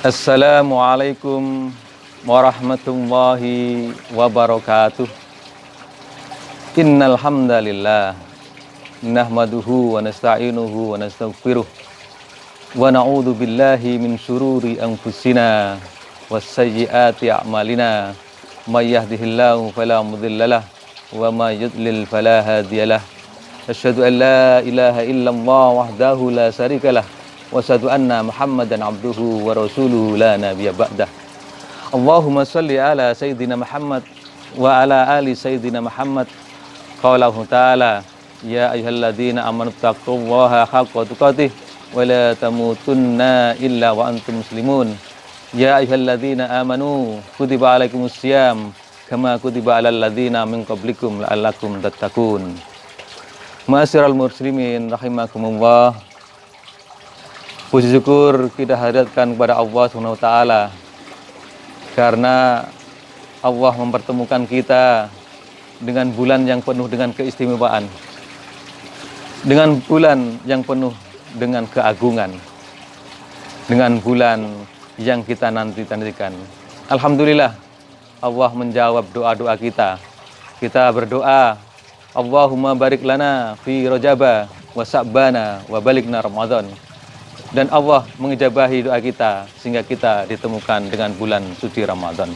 Assalamualaikum warahmatullahi wabarakatuh. Innal hamdalillah nahmaduhu wa nasta'inuhu wa nastaghfiruh wa na'udzu billahi min syururi anfusina wassayyiati a'malina may yahdihillahu fala mudhillalah wa may yudlil fala hadiyalah. Asyhadu an la ilaha illallah wahdahu la syarikalah wa asyhadu anna Muhammadan abduhu wa rasuluhu la nabiyya ba'dah. Allahumma shalli ala sayyidina Muhammad wa ala ali sayyidina Muhammad. Qaulahu ta'ala ya ayyuhalladzina amanu taqullaha haqqa tuqatih wa la tamutunna illa wa antum muslimun. Ya ayyuhalladzina amanu kutiba alaikumus syiyam kama kutiba alal ladzina min qablikum la'allakum tattaqun. Ma'asyiral muslimin rahimakumullah. Puji syukur kita hadirkan kepada Allah Subhanahu wa taala karena Allah mempertemukan kita dengan bulan yang penuh dengan keistimewaan, dengan bulan yang penuh dengan keagungan, dengan bulan yang kita nanti-nantikan. Alhamdulillah, Allah menjawab doa-doa kita. Kita berdoa, Allahumma barik lana fi Rajaba wa Sa'bana wa balighna Ramadan. Dan Allah mengijabahi doa kita sehingga kita ditemukan dengan bulan suci Ramadan.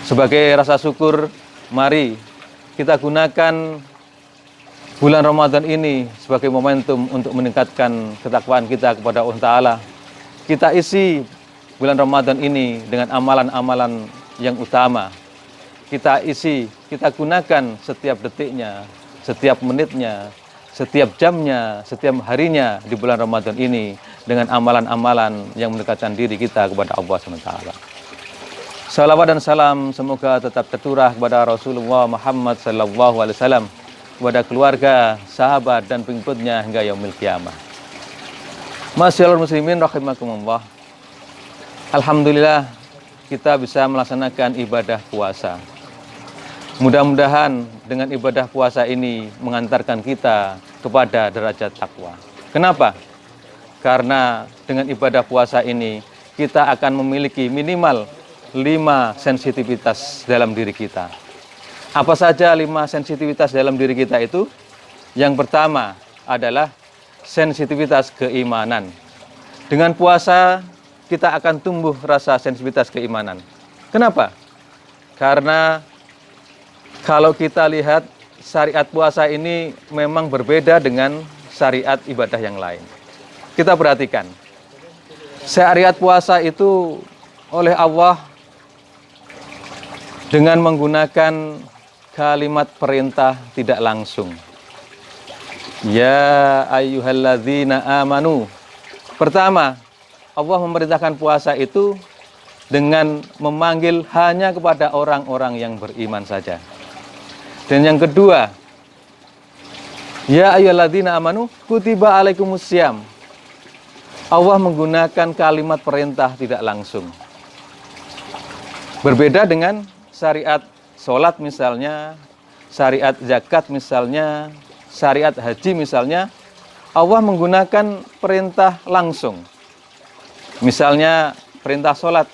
Sebagai rasa syukur, mari kita gunakan bulan Ramadan ini sebagai momentum untuk meningkatkan ketakwaan kita kepada Allah Ta'ala. Kita isi bulan Ramadan ini dengan amalan-amalan yang utama. Kita isi, kita gunakan setiap detiknya, setiap menitnya, setiap jamnya, setiap harinya di bulan Ramadan ini dengan amalan-amalan yang mendekatkan diri kita kepada Allah SWT. Salawat dan salam semoga tetap tercurah kepada Rasulullah Muhammad SAW, kepada keluarga, sahabat, dan pengikutnya hingga yaumil qiyamah. Masyiral muslimin rahimakumullah. Alhamdulillah kita bisa melaksanakan ibadah puasa. Mudah-mudahan dengan ibadah puasa ini mengantarkan kita kepada derajat takwa. Kenapa? Karena dengan ibadah puasa ini kita akan memiliki minimal 5 sensitivitas dalam diri kita. Apa saja 5 sensitivitas dalam diri kita itu? Yang pertama adalah sensitivitas keimanan. Dengan puasa kita akan tumbuh rasa sensitivitas keimanan. Kenapa? Karena kalau kita lihat syariat puasa ini memang berbeda dengan syariat ibadah yang lain. Kita perhatikan, syariat puasa itu oleh Allah dengan menggunakan kalimat perintah tidak langsung. Ya ayyuhalladzina amanu. Pertama, Allah memerintahkan puasa itu dengan memanggil hanya kepada orang-orang yang beriman saja. Dan yang kedua, ya ayyuhalladzina amanu kutiba alaikumus syiyam. Allah menggunakan kalimat perintah tidak langsung. Berbeda dengan syariat sholat misalnya, syariat zakat misalnya, syariat haji misalnya, Allah menggunakan perintah langsung. Misalnya perintah sholat,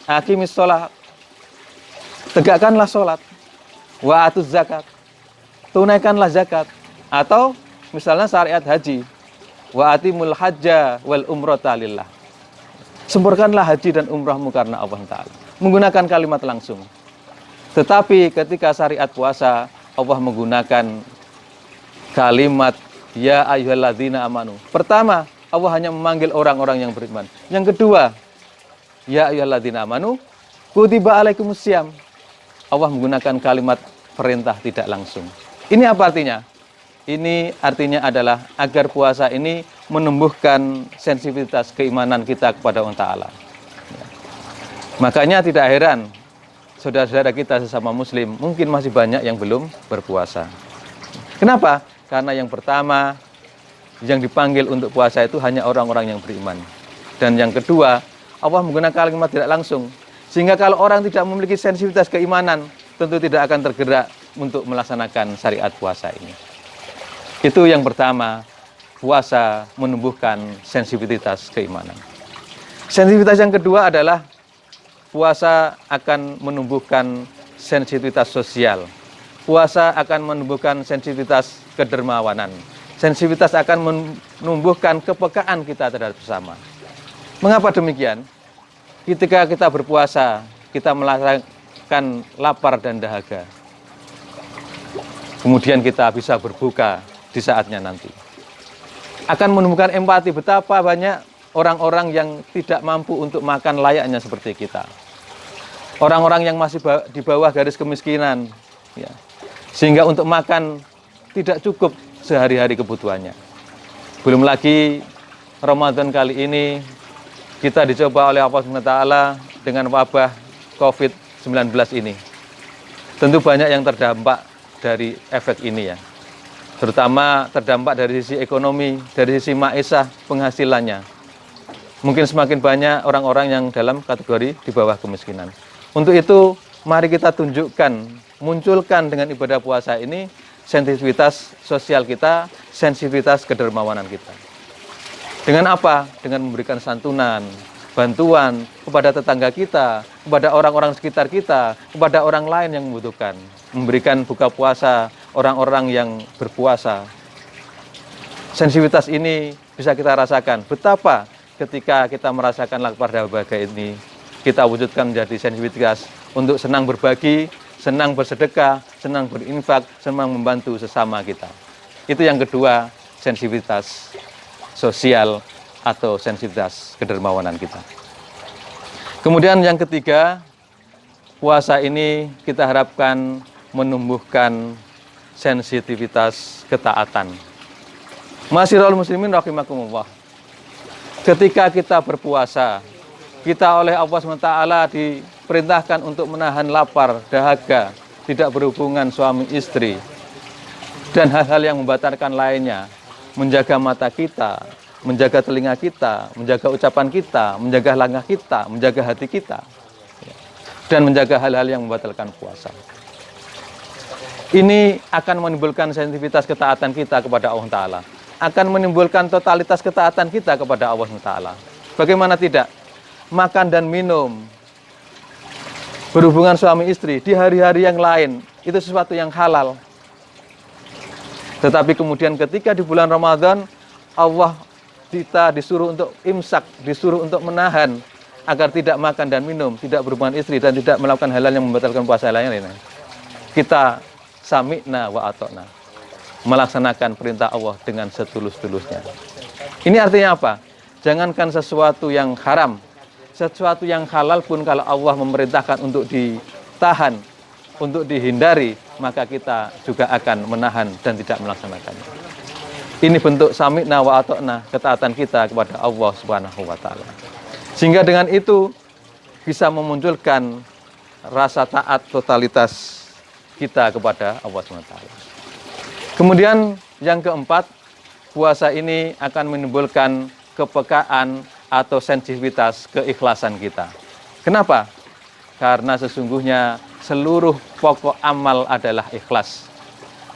aqimis sholat, tegakkanlah sholat. Wa atuz zakat, tunaikanlah zakat. Atau misalnya syariat haji, wa atimul hajja wal umrata lillah, sempurnakanlah haji dan umrahmu karena Allah Ta'ala. Menggunakan kalimat langsung. Tetapi ketika syariat puasa, Allah menggunakan kalimat ya ayyuhalladzina amanu. Pertama, Allah hanya memanggil orang-orang yang beriman. Yang kedua, ya ayyuhalladzina amanu kutiba alaikumus syiyam. Allah menggunakan kalimat perintah tidak langsung. Ini apa artinya? Ini artinya adalah agar puasa ini menumbuhkan sensitivitas keimanan kita kepada Allah Ta'ala. Makanya tidak heran, saudara-saudara kita sesama muslim mungkin masih banyak yang belum berpuasa. Kenapa? Karena yang pertama, yang dipanggil untuk puasa itu hanya orang-orang yang beriman. Dan yang kedua, Allah menggunakan kalimat tidak langsung. Sehingga kalau orang tidak memiliki sensitivitas keimanan, tentu tidak akan tergerak untuk melaksanakan syariat puasa ini. Itu yang pertama, puasa menumbuhkan sensitivitas keimanan. Sensitivitas yang kedua adalah puasa akan menumbuhkan sensitivitas sosial. Puasa akan menumbuhkan sensitivitas kedermawanan. Sensitivitas akan menumbuhkan kepekaan kita terhadap sesama. Mengapa demikian? Ketika kita berpuasa, kita merasakan lapar dan dahaga. Kemudian kita bisa berbuka di saatnya nanti. Akan menumbuhkan empati, betapa banyak orang-orang yang tidak mampu untuk makan layaknya seperti kita. Orang-orang yang masih di bawah garis kemiskinan, ya. Sehingga untuk makan tidak cukup sehari-hari kebutuhannya. Belum lagi Ramadan kali ini kita dicoba oleh Allah SWT dengan wabah COVID-19 ini. Tentu banyak yang terdampak dari efek ini ya. Terutama terdampak dari sisi ekonomi, dari sisi maisha penghasilannya. Mungkin semakin banyak orang-orang yang dalam kategori di bawah kemiskinan. Untuk itu, mari kita tunjukkan, munculkan dengan ibadah puasa ini sensitivitas sosial kita, sensitivitas kedermawanan kita. Dengan apa? Dengan memberikan santunan, bantuan kepada tetangga kita, kepada orang-orang sekitar kita, kepada orang lain yang membutuhkan. Memberikan buka puasa orang-orang yang berpuasa. Sensitivitas ini bisa kita rasakan. Betapa ketika kita merasakan lapar dan dahaga ini, kita wujudkan menjadi sensitivitas untuk senang berbagi, senang bersedekah, senang berinfak, senang membantu sesama kita. Itu yang kedua, sensitivitas sosial atau sensitivitas kedermawanan kita. Kemudian yang ketiga, puasa ini kita harapkan menumbuhkan sensitivitas ketaatan. Ma'asyiral muslimin rahimakumullah. Ketika kita berpuasa, kita oleh Allah SWT diperintahkan untuk menahan lapar, dahaga, tidak berhubungan suami istri, dan hal-hal yang membatalkan lainnya, menjaga mata kita, menjaga telinga kita, menjaga ucapan kita, menjaga langkah kita, menjaga hati kita, dan menjaga hal-hal yang membatalkan puasa. Ini akan menimbulkan sensitivitas ketaatan kita kepada Allah Ta'ala, akan menimbulkan totalitas ketaatan kita kepada Allah Ta'ala. Bagaimana tidak? Makan dan minum, berhubungan suami istri di hari-hari yang lain, itu sesuatu yang halal. Tetapi kemudian ketika di bulan Ramadan, Allah kita disuruh untuk imsak, disuruh untuk menahan, agar tidak makan dan minum, tidak berhubungan istri, dan tidak melakukan hal-hal yang membatalkan puasa lainnya. Kita sami'na wa ata'na, melaksanakan perintah Allah dengan setulus-tulusnya. Ini artinya apa? Jangankan sesuatu yang haram, sesuatu yang halal pun kalau Allah memerintahkan untuk ditahan, untuk dihindari, maka kita juga akan menahan dan tidak melaksanakannya. Ini bentuk sami'na wa ata'na, ketaatan kita kepada Allah Subhanahu wa taala. Sehingga dengan itu bisa memunculkan rasa taat totalitas kita kepada Allah Subhanahu wa taala. Kemudian yang keempat, puasa ini akan menimbulkan kepekaan atau sensitivitas keikhlasan kita. Kenapa? Karena sesungguhnya seluruh pokok amal adalah ikhlas.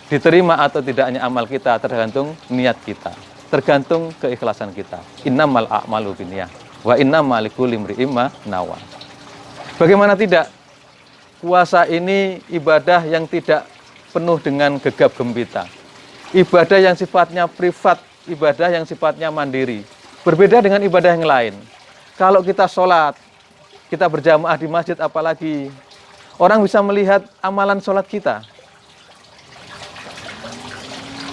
Diterima atau tidaknya amal kita tergantung niat kita, tergantung keikhlasan kita. Innamal a'malu binniyah wa innamal likulli imri'in ma nawa. Bagaimana tidak? Puasa ini ibadah yang tidak penuh dengan gegap gempita. Ibadah yang sifatnya privat, ibadah yang sifatnya mandiri. Berbeda dengan ibadah yang lain. Kalau kita sholat, kita berjamaah di masjid apalagi, orang bisa melihat amalan sholat kita.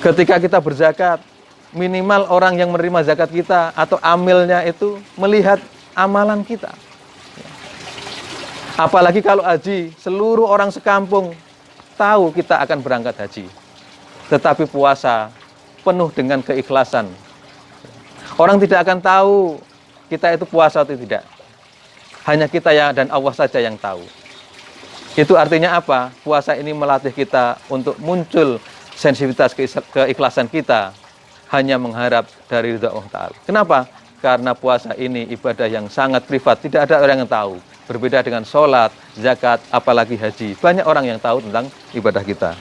Ketika kita berzakat, minimal orang yang menerima zakat kita atau amilnya itu melihat amalan kita. Apalagi kalau haji, seluruh orang sekampung tahu kita akan berangkat haji. Tetapi puasa penuh dengan keikhlasan. Orang tidak akan tahu kita itu puasa atau tidak. Hanya kita dan Allah saja yang tahu. Itu artinya apa? Puasa ini melatih kita untuk muncul sensitivitas keikhlasan kita, hanya mengharap dari ridha Allah Ta'ala. Kenapa? Karena puasa ini ibadah yang sangat privat, tidak ada orang yang tahu. Berbeda dengan sholat, zakat, apalagi haji. Banyak orang yang tahu tentang ibadah kita.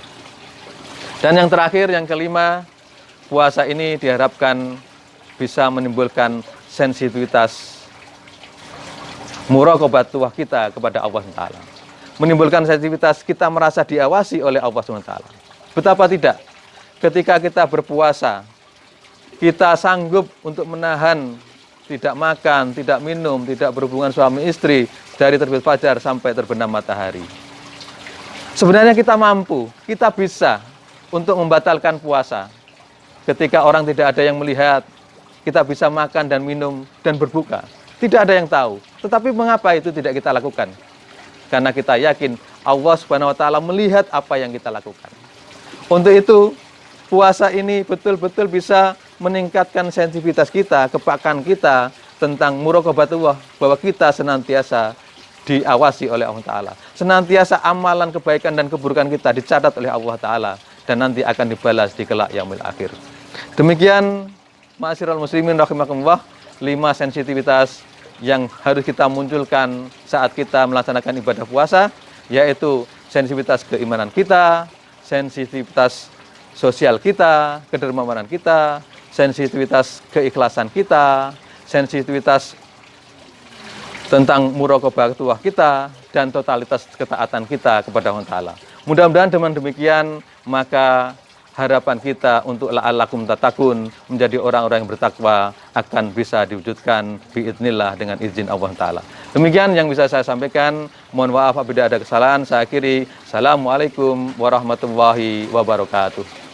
Dan yang terakhir, yang kelima, puasa ini diharapkan bisa menimbulkan sensitivitas muraqabatullah kita kepada Allah Taala. Menimbulkan sensitivitas kita merasa diawasi oleh Allah Taala. Betapa tidak ketika kita berpuasa, kita sanggup untuk menahan tidak makan, tidak minum, tidak berhubungan suami istri dari terbit fajar sampai terbenam matahari. Sebenarnya kita mampu, kita bisa untuk membatalkan puasa. Ketika orang tidak ada yang melihat, kita bisa makan dan minum dan berbuka. Tidak ada yang tahu. Tetapi mengapa itu tidak kita lakukan? Karena kita yakin Allah Subhanahu wa taala melihat apa yang kita lakukan. Untuk itu, puasa ini betul-betul bisa meningkatkan sensitivitas kita, kepekaan kita tentang muraqabatullah, bahwa kita senantiasa diawasi oleh Allah Ta'ala. Senantiasa amalan kebaikan dan keburukan kita dicatat oleh Allah Ta'ala dan nanti akan dibalas di kelak yaumil akhir. Demikian ma'asyiral muslimin rahimakumullah, 5 sensitivitas yang harus kita munculkan saat kita melaksanakan ibadah puasa, yaitu sensitivitas keimanan kita, sensitivitas sosial kita, kedermawanan kita, sensitivitas keikhlasan kita, sensitivitas tentang muraqabatullah kita, dan totalitas ketaatan kita kepada Allah Ta'ala. Mudah-mudahan dengan demikian, maka harapan kita untuk la'allakum tattaqun, menjadi orang-orang yang bertakwa, akan bisa diwujudkan biidznillah dengan izin Allah Ta'ala. Demikian yang bisa saya sampaikan. Mohon maaf apabila ada kesalahan. Saya akhiri. Assalamualaikum warahmatullahi wabarakatuh.